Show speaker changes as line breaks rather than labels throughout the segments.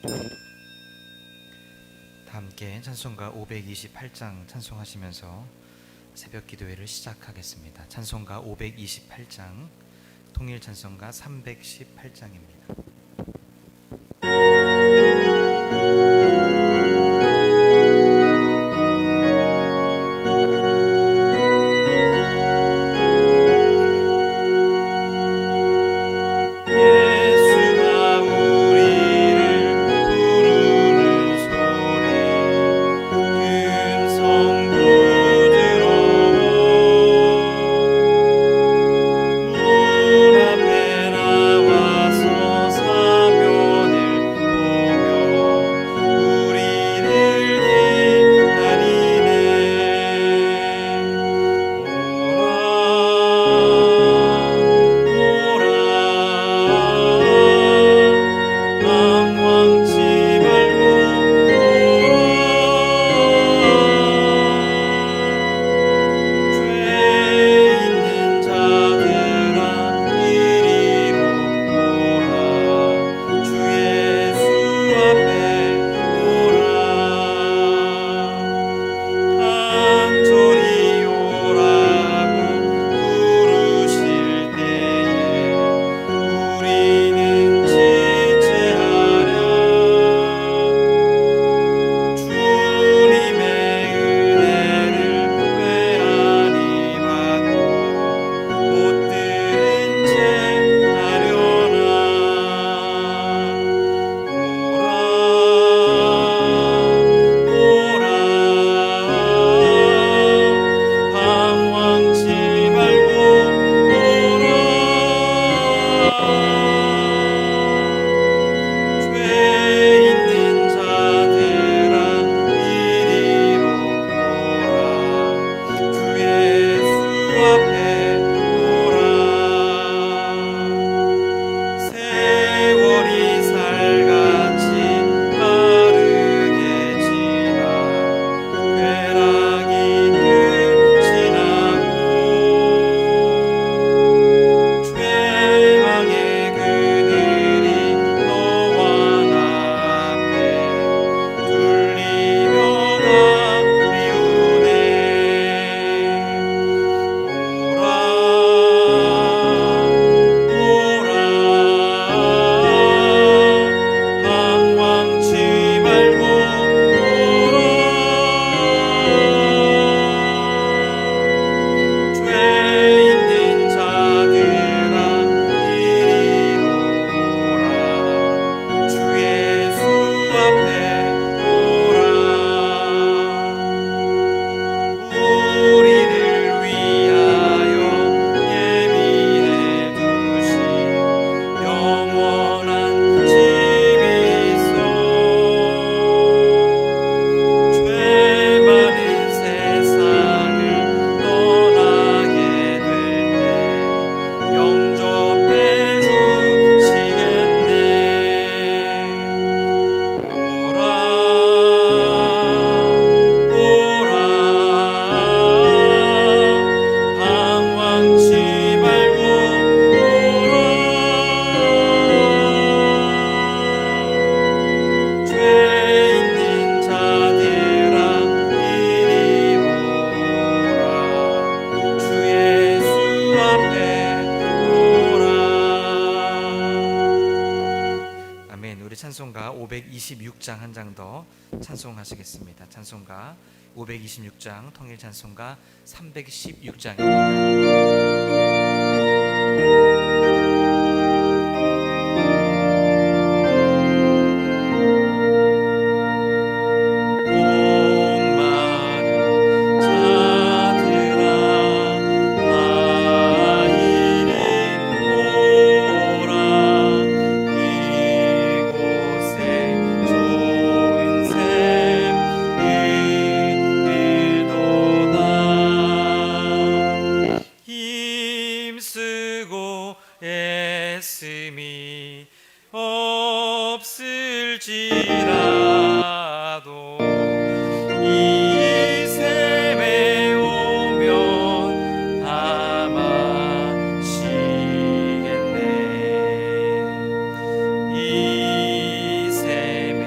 다 함께 찬송가 528장 찬송하시면서 새벽 기도회를 시작하겠습니다. 찬송가 528장, 통일 찬송가 318장입니다. 찬송가 526장 한 장 더 찬송하시겠습니다. 찬송가 526장, 통일 찬송가 316장입니다. 애씀이 없을지라도 이 셈에 오면 다 마시겠네. 이 셈에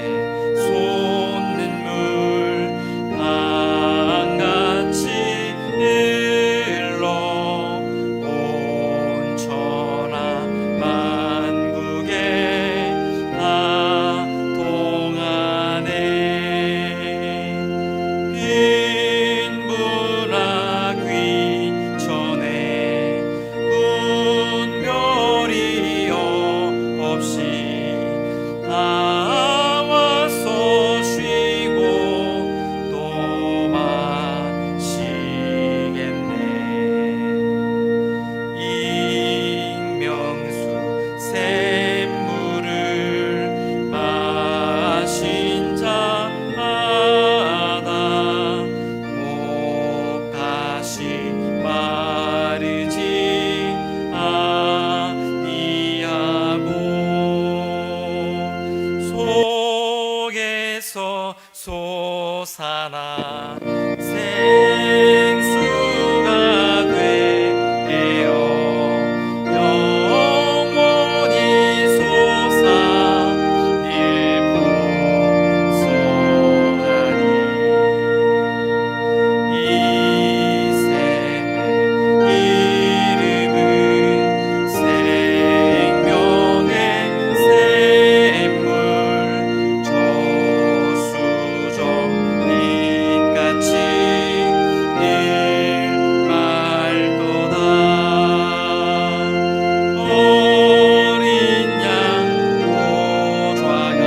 땅에서 솟아나 생수가 되어 영원히 솟아 일품소하리. 이 샘의 이름은 생명의 샘물 저수정 빛같이 늘 맑도다. 어린 양 보좌가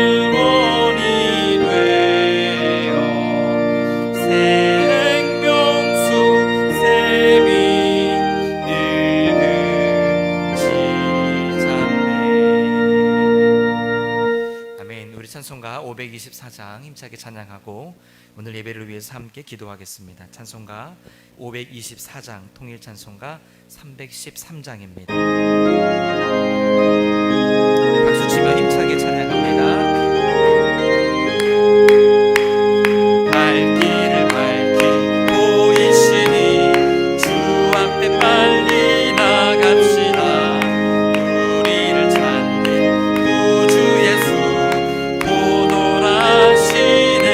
근원이 되어 생명수 샘이 늙은 지잡네. 아멘. 우리 찬송가 524장 힘차게 찬양하고 오늘 예배를 위해서 함께 기도하겠습니다. 찬송가 524장 통일 찬송가 313장입니다. 우리 박수 치며 힘차게 찬양합니다. 갈 길을 밝히 보이시니 주 앞에 빨리 나갑시다. 우리를 찾는 구주 예수 도돌아시네.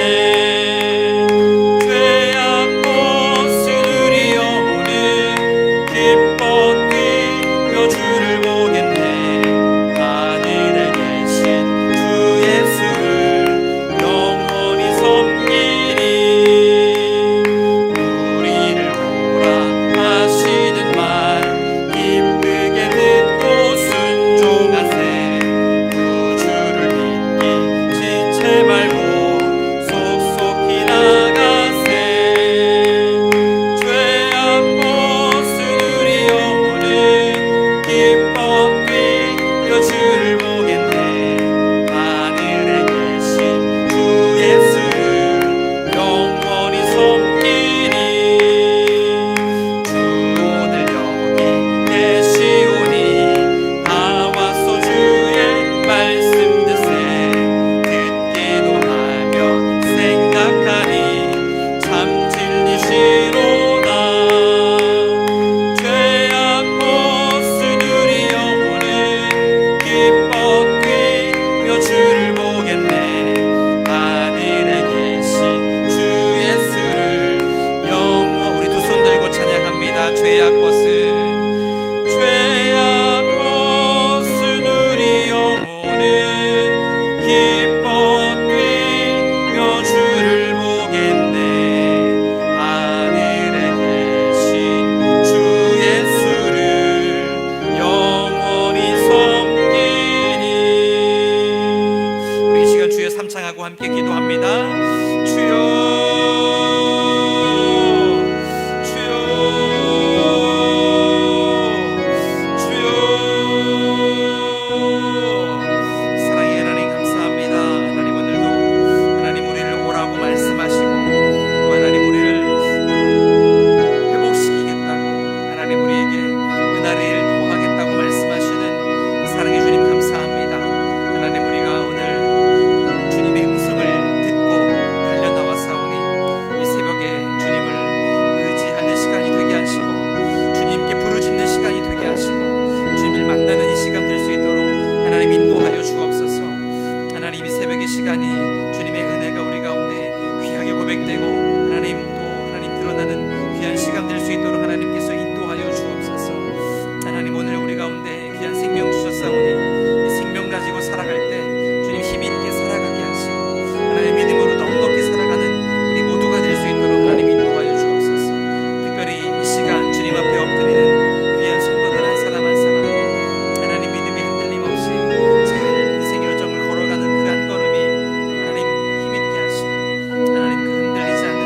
죄악 벗은 우리 영혼은 기뻐 뛰며 주를 보겠네. 하늘에 계신 주 예수를 영원히 섬기니 우리를 오라 하시는 말 기쁘게 듣고 순종하세. 구주를 믿기 지체 말고 속속히 나가세. 죄악 벗은 우리 영혼은 기뻐 뛰며 주를 보겠네. 하늘에 계신 주 예수를 영원히 섬기니 주 오늘 여기 계시오니 다 와서 주의 말씀 듣세. 듣기도 하며 생각하니 참 진리시로다. 죄악 벗은 우리 영혼은 기뻐 뛰며 주를 보겠네. 하늘에 계신 주 예수를 영원. 우리 두 손 들고 찬양합니다. 죄악 벗은 우리 영혼은 기뻐 뛰며 주를 보겠네. 하늘에 계신 주 예수를 영원히 섬기니. 우리 이 시간 주여 삼창하고 함께 기도합니다. 주여 주여 주여. 사랑의 하나님 감사합니다. 하나님 오늘도 하나님 우리를 오라고 말씀하시고 또 하나님 우리를 회복시키겠다고 하나님 우리에게 은혜를 더하겠다고 말씀하시는 사랑의 주님 감사합니다. 하나님 우리가 오늘 주님의 음성을 듣고 달려나왔사오니 이 새벽에 주님을 의지하는 시간이 되게 하시고 주님께 부르짖는 시간이 되게 하시고 주님을 만나는 이 시간 될 수 있도록 하나님 인도하여 주옵소서. 하나님 이 새벽의 시간이 주님의 은혜가 우리 가운데 귀하게 고백되고 하나님 또 하나님 드러나는 귀한 시간 될 수 있도록 하나님께서 인도하여 주옵소서. 하나님 오늘 우리 가운데 귀한 생명 주셨사오니 이 생명 가지고 살아갈 때 주님 힘있게 살아가게 하시고 하나님 믿음으로 넉넉히 살아가는 우리 모두가 될 수 있도록 하나님 인도하여 주옵소서. 특별히 이 시간 주님 앞에 엎드리는 귀한 성도들 한 사람 한 사람 하나님 믿음이 흔들림 없이 잘 인생의 여정을 걸어가는 그 한 걸음이 하나님 힘있게 하시고 하나님 그 흔들리지 않는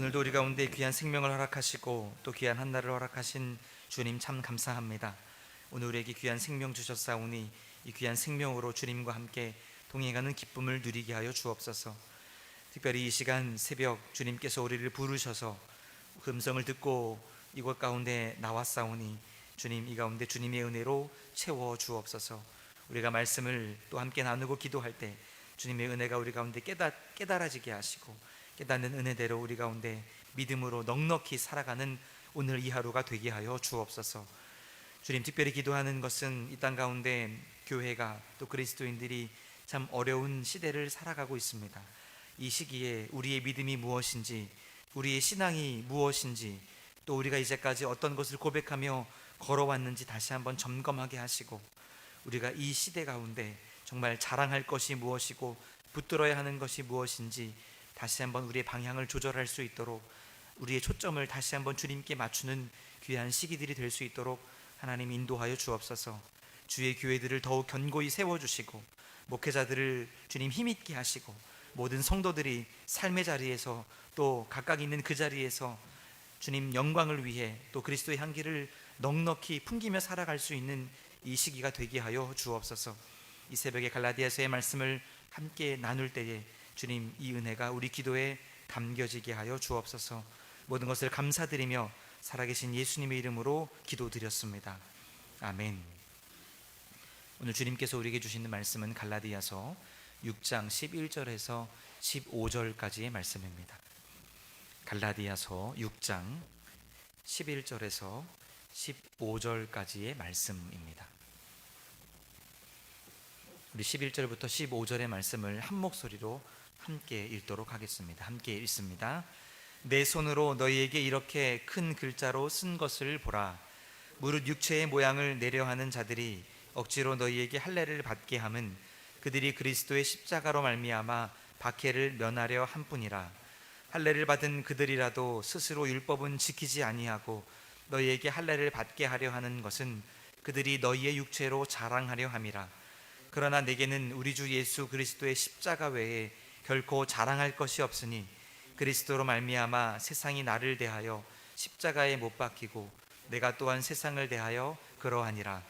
오늘도 우리 가운데 귀한 생명을 허락하시고 또 귀한 한날을 허락하신 주님 참 감사합니다. 오늘 우리에게 귀한 생명 주셨사오니 이 귀한 생명으로 주님과 함께 동행하는 기쁨을 누리게 하여 주옵소서. 특별히 이 시간 새벽 주님께서 우리를 부르셔서 그 음성을 듣고 이곳 가운데 나왔사오니 주님 이 가운데 주님의 은혜로 채워 주옵소서. 우리가 말씀을 또 함께 나누고 기도할 때 주님의 은혜가 우리 가운데 깨달아지게 하시고 깨닫는 은혜대로 우리 가운데 믿음으로 넉넉히 살아가는 오늘 이 하루가 되게 하여 주옵소서. 주님, 특별히 기도하는 것은 이 땅 가운데 교회가 또 그리스도인들이 참 어려운 시대를 살아가고 있습니다. 이 시기에 우리의 믿음이 무엇인지, 우리의 신앙이 무엇인지, 또 우리가 이제까지 어떤 것을 고백하며 걸어왔는지 다시 한번 점검하게 하시고, 우리가 이 시대 가운데 정말 자랑할 것이 무엇이고 붙들어야 하는 것이 무엇인지 다시 한번 우리의 방향을 조절할 수 있도록, 우리의 초점을 다시 한번 주님께 맞추는 귀한 시기들이 될 수 있도록 하나님 인도하여 주옵소서. 주의 교회들을 더욱 견고히 세워주시고 목회자들을 주님 힘있게 하시고 모든 성도들이 삶의 자리에서 또 각각 있는 그 자리에서 주님 영광을 위해 또 그리스도의 향기를 넉넉히 풍기며 살아갈 수 있는 이 시기가 되게 하여 주옵소서. 이 새벽에 갈라디아서의 말씀을 함께 나눌 때에 주님 이 은혜가 우리 기도에 담겨지게 하여 주옵소서. 모든 것을 감사드리며 살아계신 예수님의 이름으로 기도드렸습니다. 아멘. 오늘 주님께서 우리에게 주시는 말씀은 갈라디아서 6장 11절에서 15절까지의 말씀입니다. 갈라디아서 6장 11절에서 15절까지의 말씀입니다. 우리 11절부터 15절의 말씀을 한 목소리로 함께 읽도록 하겠습니다. 함께 읽습니다. 내 손으로 너희에게 이렇게 큰 글자로 쓴 것을 보라. 무릇 육체의 모양을 내려하는 자들이 억지로 너희에게 할례를 받게 함은 그들이 그리스도의 십자가로 말미암아 박해를 면하려 함뿐이라. 할례를 받은 그들이라도 스스로 율법은 지키지 아니하고 너희에게 할례를 받게 하려 하는 것은 그들이 너희의 육체로 자랑하려 함이라. 그러나 내게는 우리 주 예수 그리스도의 십자가 외에 결코 자랑할 것이 없으니 그리스도로 말미암아 세상이 나를 대하여 십자가에 못 박히고 내가 또한 세상을 대하여 그러하니라.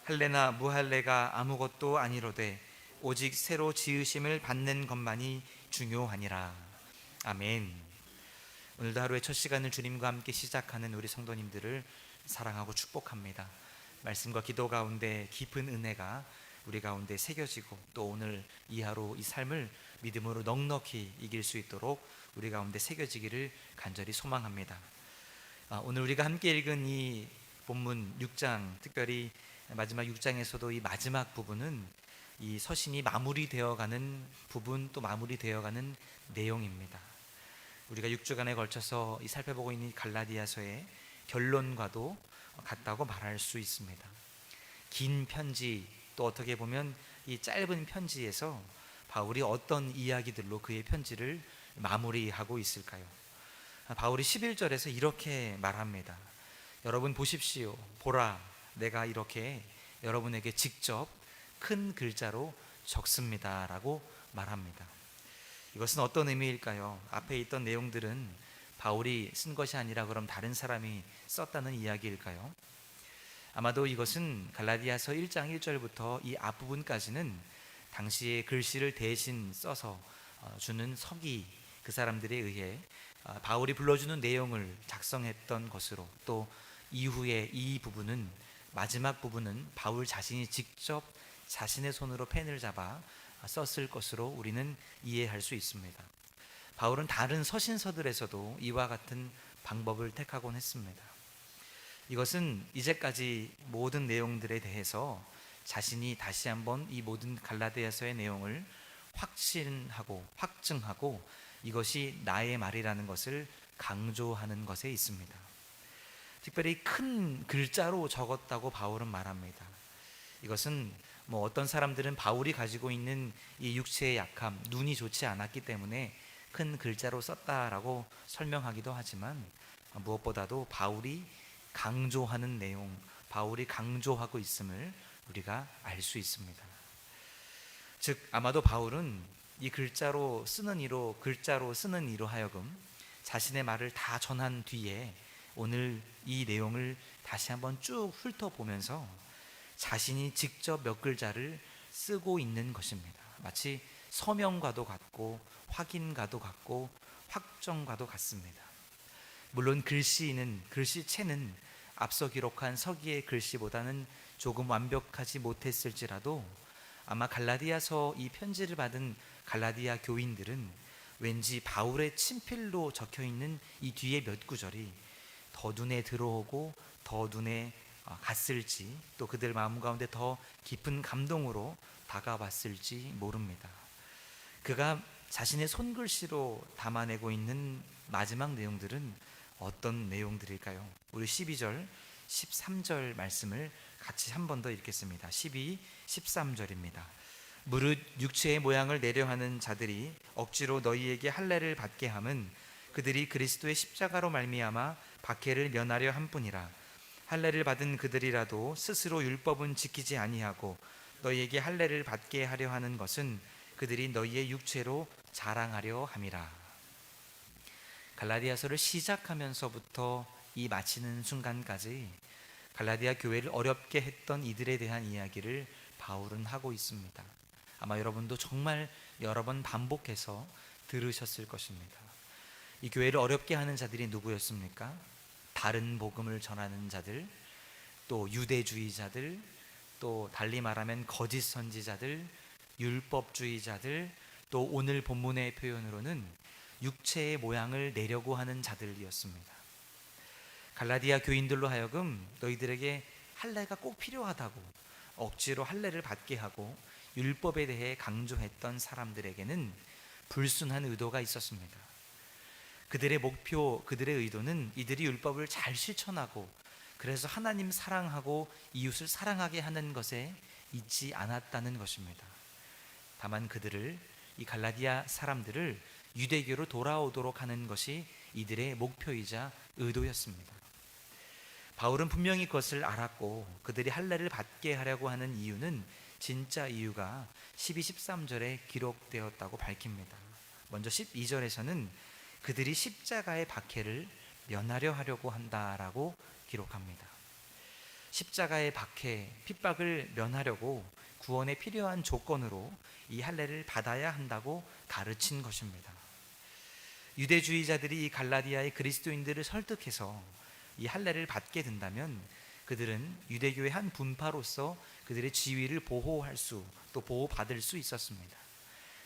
할례나 무할례가 아무것도 아니로되 오직 새로 지으심을 받는 것만이 중요하니라. 아멘. 오늘도 하루의 첫 시간을 주님과 함께 시작하는 우리 성도님들을 사랑하고 축복합니다. 말씀과 기도 가운데 깊은 은혜가 우리 가운데 새겨지고 또 오늘 이 하루 이 삶을 믿음으로 넉넉히 이길 수 있도록 우리 가운데 새겨지기를 간절히 소망합니다. 오늘 우리가 함께 읽은 이 본문 6장, 특별히 마지막 6장에서도 이 마지막 부분은 이 서신이 마무리되어가는 부분, 또 마무리되어가는 내용입니다. 우리가 6주간에 걸쳐서 이 살펴보고 있는 갈라디아서의 결론과도 같다고 말할 수 있습니다. 긴 편지, 또 어떻게 보면 이 짧은 편지에서 바울이 어떤 이야기들로 그의 편지를 마무리하고 있을까요? 바울이 11절에서 이렇게 말합니다. 여러분 보십시오. 보라, 내가 이렇게 여러분에게 직접 큰 글자로 적습니다 라고 말합니다. 이것은 어떤 의미일까요? 앞에 있던 내용들은 바울이 쓴 것이 아니라 그럼 다른 사람이 썼다는 이야기일까요? 아마도 이것은 갈라디아서 1장 1절부터 이 앞부분까지는 당시에 글씨를 대신 써서 주는 서기, 그 사람들에 의해 바울이 불러주는 내용을 작성했던 것으로, 또 이후에 이 부분은, 마지막 부분은 바울 자신이 직접 자신의 손으로 펜을 잡아 썼을 것으로 우리는 이해할 수 있습니다. 바울은 다른 서신서들에서도 이와 같은 방법을 택하곤 했습니다. 이것은 이제까지 모든 내용들에 대해서 자신이 다시 한번 이 모든 갈라디아서의 내용을 확신하고 확증하고 이것이 나의 말이라는 것을 강조하는 것에 있습니다. 특별히 큰 글자로 적었다고 바울은 말합니다. 이것은 어떤 사람들은 바울이 가지고 있는 이 육체의 약함, 눈이 좋지 않았기 때문에 큰 글자로 썼다라고 설명하기도 하지만, 무엇보다도 바울이 강조하는 내용, 바울이 강조하고 있음을 우리가 알 수 있습니다. 즉 아마도 바울은 이 글자로 쓰는 이로 하여금 자신의 말을 다 전한 뒤에 오늘 이 내용을 다시 한번 쭉 훑어보면서 자신이 직접 몇 글자를 쓰고 있는 것입니다. 마치 서명과도 같고 확인과도 같고 확정과도 같습니다. 물론 글씨체는 앞서 기록한 서기의 글씨보다는 조금 완벽하지 못했을지라도 아마 갈라디아서 이 편지를 받은 갈라디아 교인들은 왠지 바울의 친필로 적혀있는 이 뒤에 몇 구절이 더 눈에 들어오고 더 눈에 갔을지, 또 그들 마음 가운데 더 깊은 감동으로 다가왔을지 모릅니다. 그가 자신의 손글씨로 담아내고 있는 마지막 내용들은 어떤 내용들일까요? 우리 12절, 13절 말씀을 같이 한 번 더 읽겠습니다. 12, 13절입니다. 무릇 육체의 모양을 내려하는 자들이 억지로 너희에게 할례를 받게 함은 그들이 그리스도의 십자가로 말미암아 박해를 면하려 함뿐이라. 할례를 받은 그들이라도 스스로 율법은 지키지 아니하고 너희에게 할례를 받게 하려 하는 것은 그들이 너희의 육체로 자랑하려 함이라. 갈라디아서를 시작하면서부터 이 마치는 순간까지 갈라디아 교회를 어렵게 했던 이들에 대한 이야기를 바울은 하고 있습니다. 아마 여러분도 정말 여러 번 반복해서 들으셨을 것입니다. 이 교회를 어렵게 하는 자들이 누구였습니까? 다른 복음을 전하는 자들, 또 유대주의자들, 또 달리 말하면 거짓 선지자들, 율법주의자들, 또 오늘 본문의 표현으로는 육체의 모양을 내려고 하는 자들이었습니다. 갈라디아 교인들로 하여금 너희들에게 할례가 꼭 필요하다고 억지로 할례를 받게 하고 율법에 대해 강조했던 사람들에게는 불순한 의도가 있었습니다. 그들의 목표, 그들의 의도는 이들이 율법을 잘 실천하고 그래서 하나님 사랑하고 이웃을 사랑하게 하는 것에 있지 않았다는 것입니다. 다만 이 갈라디아 사람들을 유대교로 돌아오도록 하는 것이 이들의 목표이자 의도였습니다. 바울은 분명히 그것을 알았고 그들이 할례를 받게 하려고 하는 이유는 진짜 이유가 12, 13절에 기록되었다고 밝힙니다. 먼저 12절에서는 그들이 십자가의 박해를 면하려 하려고 한다라고 기록합니다. 십자가의 박해, 핍박을 면하려고 구원에 필요한 조건으로 이 할례를 받아야 한다고 가르친 것입니다. 유대주의자들이 이 갈라디아의 그리스도인들을 설득해서 이 할례를 받게 된다면 그들은 유대교의 한 분파로서 그들의 지위를 또 보호받을 수 있었습니다.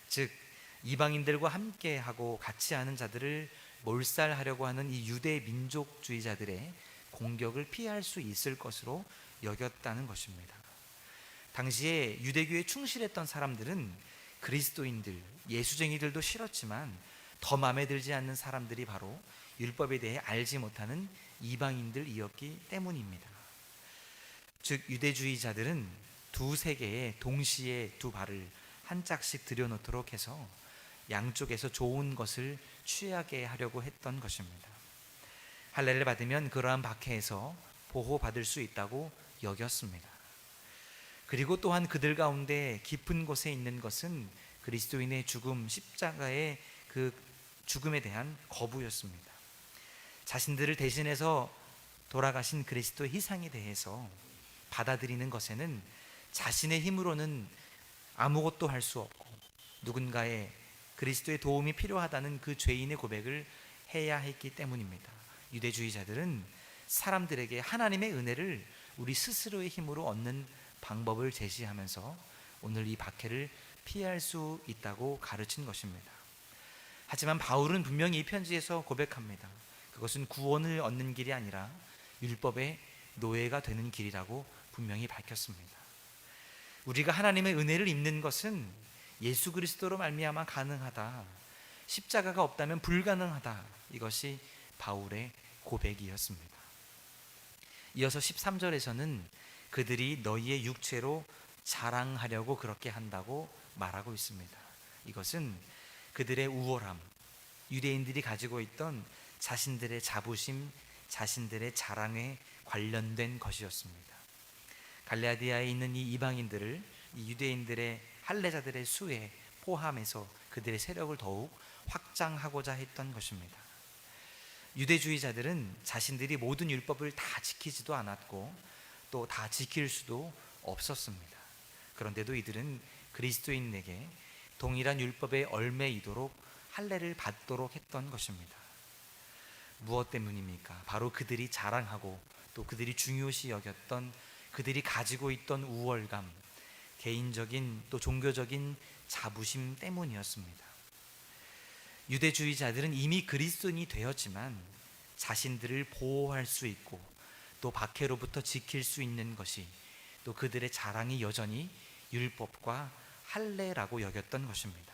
즉 이방인들과 함께하고 같이 하는 자들을 몰살하려고 하는 이 유대 민족주의자들의 공격을 피할 수 있을 것으로 여겼다는 것입니다. 당시에 유대교에 충실했던 사람들은 그리스도인들, 예수쟁이들도 싫었지만 더 마음에 들지 않는 사람들이 바로 율법에 대해 알지 못하는 이방인들이었기 때문입니다. 즉 유대주의자들은 두세 개의 동시에 두 발을 한 짝씩 들여놓도록 해서 양쪽에서 좋은 것을 취하게 하려고 했던 것입니다. 할례를 받으면 그러한 박해에서 보호받을 수 있다고 여겼습니다. 그리고 또한 그들 가운데 깊은 곳에 있는 것은 그리스도인의 죽음, 십자가의 그 죽음에 대한 거부였습니다. 자신들을 대신해서 돌아가신 그리스도의 희생에 대해서 받아들이는 것에는 자신의 힘으로는 아무것도 할 수 없고 누군가의 그리스도의 도움이 필요하다는 그 죄인의 고백을 해야 했기 때문입니다. 유대주의자들은 사람들에게 하나님의 은혜를 우리 스스로의 힘으로 얻는 방법을 제시하면서 오늘 이 박해를 피할 수 있다고 가르친 것입니다. 하지만 바울은 분명히 이 편지에서 고백합니다. 그것은 구원을 얻는 길이 아니라 율법의 노예가 되는 길이라고 분명히 밝혔습니다. 우리가 하나님의 은혜를 입는 것은 예수 그리스도로 말미암아 가능하다, 십자가가 없다면 불가능하다, 이것이 바울의 고백이었습니다. 이어서 13절에서는 그들이 너희의 육체로 자랑하려고 그렇게 한다고 말하고 있습니다. 이것은 그들의 우월함, 유대인들이 가지고 있던 자신들의 자부심, 자신들의 자랑에 관련된 것이었습니다. 갈라디아에 있는 이 이방인들을 이 유대인들의 할례자들의 수에 포함해서 그들의 세력을 더욱 확장하고자 했던 것입니다. 유대주의자들은 자신들이 모든 율법을 다 지키지도 않았고 또 다 지킬 수도 없었습니다. 그런데도 이들은 그리스도인에게 동일한 율법에 얽매이도록 할례를 받도록 했던 것입니다. 무엇 때문입니까? 바로 그들이 자랑하고 또 그들이 중요시 여겼던, 그들이 가지고 있던 우월감, 개인적인 또 종교적인 자부심 때문이었습니다. 유대주의자들은 이미 그리스도인이 되었지만 자신들을 보호할 수 있고 또 박해로부터 지킬 수 있는 것이 또 그들의 자랑이 여전히 율법과 할례라고 여겼던 것입니다.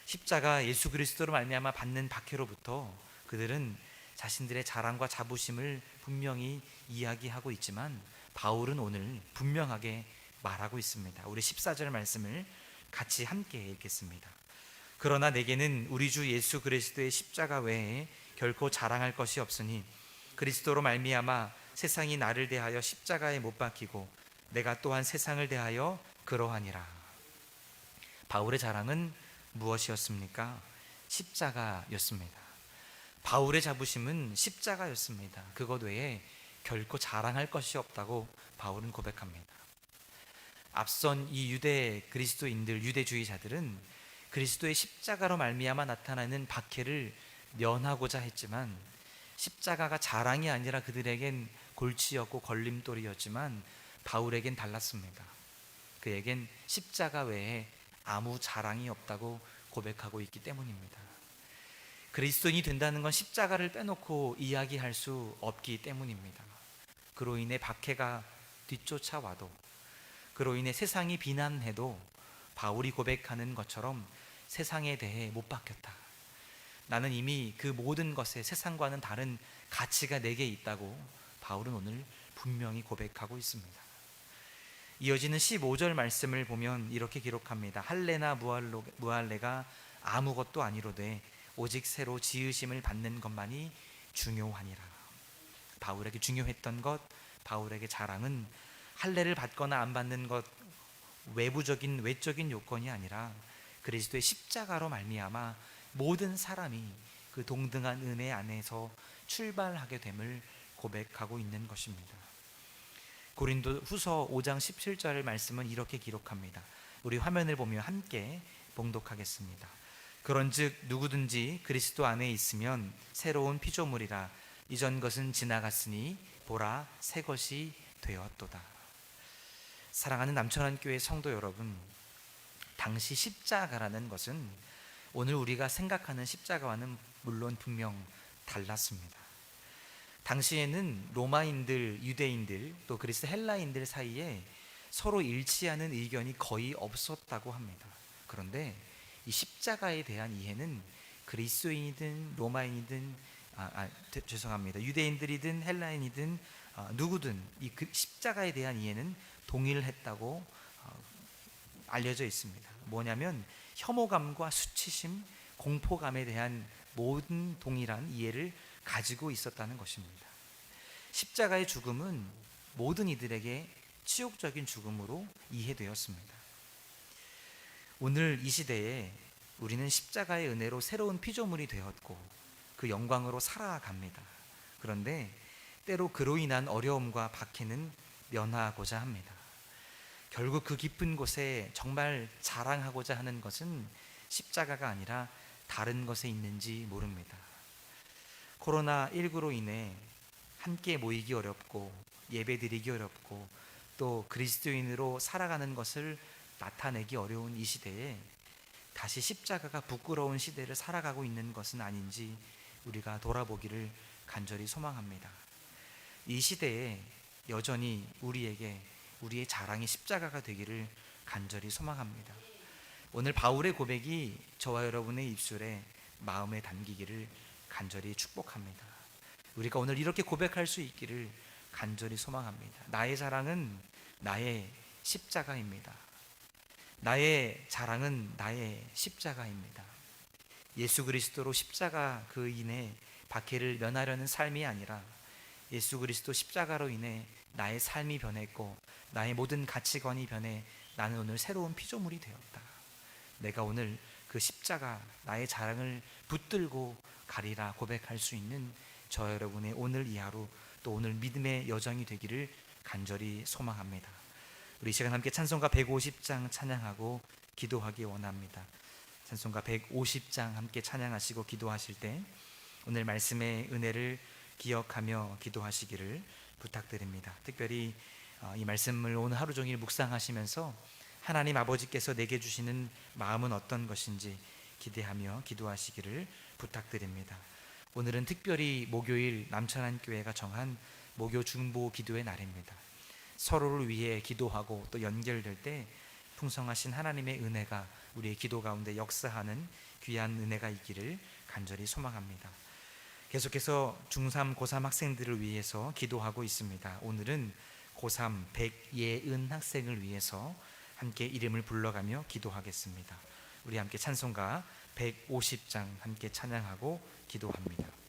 십자가 예수 그리스도로 말미암아 받는 박해로부터 그들은 자신들의 자랑과 자부심을 분명히 이야기하고 있지만 바울은 오늘 분명하게 말하고 있습니다. 우리 14절 말씀을 같이 함께 읽겠습니다. 그러나 내게는 우리 주 예수 그리스도의 십자가 외에 결코 자랑할 것이 없으니 그리스도로 말미암아 세상이 나를 대하여 십자가에 못 박히고 내가 또한 세상을 대하여 그러하니라. 바울의 자랑은 무엇이었습니까? 십자가였습니다. 바울의 자부심은 십자가였습니다. 그것 외에 결코 자랑할 것이 없다고 바울은 고백합니다. 앞선 이 유대 그리스도인들, 유대주의자들은 그리스도의 십자가로 말미암아 나타나는 박해를 면하고자 했지만 십자가가 자랑이 아니라 그들에겐 골치였고 걸림돌이었지만 바울에겐 달랐습니다. 그에겐 십자가 외에 아무 자랑이 없다고 고백하고 있기 때문입니다. 그리스도인이 된다는 건 십자가를 빼놓고 이야기할 수 없기 때문입니다. 그로 인해 박해가 뒤쫓아와도, 그로 인해 세상이 비난해도 바울이 고백하는 것처럼 세상에 대해 못 박혔다. 나는 이미 그 모든 것에 세상과는 다른 가치가 내게 있다고 바울은 오늘 분명히 고백하고 있습니다. 이어지는 15절 말씀을 보면 이렇게 기록합니다. 할례나 무할례가 아무것도 아니로되 오직 새로 지으심을 받는 것만이 중요하니라. 바울에게 중요했던 것, 바울에게 자랑은 할례를 받거나 안 받는 것, 외적인 요건이 아니라 그리스도의 십자가로 말미암아 모든 사람이 그 동등한 은혜 안에서 출발하게 됨을 고백하고 있는 것입니다. 고린도 후서 5장 17절 말씀은 이렇게 기록합니다. 우리 화면을 보며 함께 봉독하겠습니다. 그런즉 누구든지 그리스도 안에 있으면 새로운 피조물이라. 이전 것은 지나갔으니 보라 새 것이 되었도다. 사랑하는 남천환교회 성도 여러분, 당시 십자가라는 것은 오늘 우리가 생각하는 십자가와는 물론 분명 달랐습니다. 당시에는 로마인들, 유대인들, 또 그리스 헬라인들 사이에 서로 일치하는 의견이 거의 없었다고 합니다. 그런데 이 십자가에 대한 이해는 그리스도인이든 로마인이든 유대인들이든 헬라인이든 누구든 이 십자가에 대한 이해는 동일했다고 알려져 있습니다. 뭐냐면 혐오감과 수치심, 공포감에 대한 모든 동일한 이해를 가지고 있었다는 것입니다. 십자가의 죽음은 모든 이들에게 치욕적인 죽음으로 이해되었습니다. 오늘 이 시대에 우리는 십자가의 은혜로 새로운 피조물이 되었고 그 영광으로 살아갑니다. 그런데 때로 그로 인한 어려움과 박해는 면하고자 합니다. 결국 그 깊은 곳에 정말 자랑하고자 하는 것은 십자가가 아니라 다른 것에 있는지 모릅니다. 코로나19로 인해 함께 모이기 어렵고 예배드리기 어렵고 또 그리스도인으로 살아가는 것을 나타내기 어려운 이 시대에 다시 십자가가 부끄러운 시대를 살아가고 있는 것은 아닌지 우리가 돌아보기를 간절히 소망합니다. 이 시대에 여전히 우리의 자랑이 십자가가 되기를 간절히 소망합니다. 오늘 바울의 고백이 저와 여러분의 입술에 마음에 담기기를 간절히 축복합니다. 우리가 오늘 이렇게 고백할 수 있기를 간절히 소망합니다. 나의 자랑은 나의 십자가입니다. 나의 자랑은 나의 십자가입니다. 예수 그리스도로 십자가 그 인해 박해를 면하려는 삶이 아니라 예수 그리스도 십자가로 인해 나의 삶이 변했고 나의 모든 가치관이 변해 나는 오늘 새로운 피조물이 되었다. 내가 오늘
그 십자가 나의 자랑을 붙들고 가리라 고백할 수 있는 저 여러분의 오늘 이 하루 또 오늘 믿음의 여정이 되기를 간절히 소망합니다. 우리 이 시간 함께 찬송가 150장 찬양하고 기도하기 원합니다. 찬송가 150장 함께 찬양하시고 기도하실 때 오늘 말씀의 은혜를 기억하며 기도하시기를 부탁드립니다. 특별히 이 말씀을 오늘 하루 종일 묵상하시면서 하나님 아버지께서 내게 주시는 마음은 어떤 것인지 기대하며 기도하시기를 부탁드립니다. 오늘은 특별히 목요일 남천안교회가 정한 목요 중보 기도의 날입니다. 서로를 위해 기도하고 또 연결될 때 풍성하신 하나님의 은혜가 우리의 기도 가운데 역사하는 귀한 은혜가 있기를 간절히 소망합니다. 계속해서 중3, 고3 학생들을 위해서 기도하고 있습니다. 오늘은 고3 백예은 학생을 위해서 함께 이름을 불러가며 기도하겠습니다. 우리 함께 찬송가 150장 함께 찬양하고 기도합니다.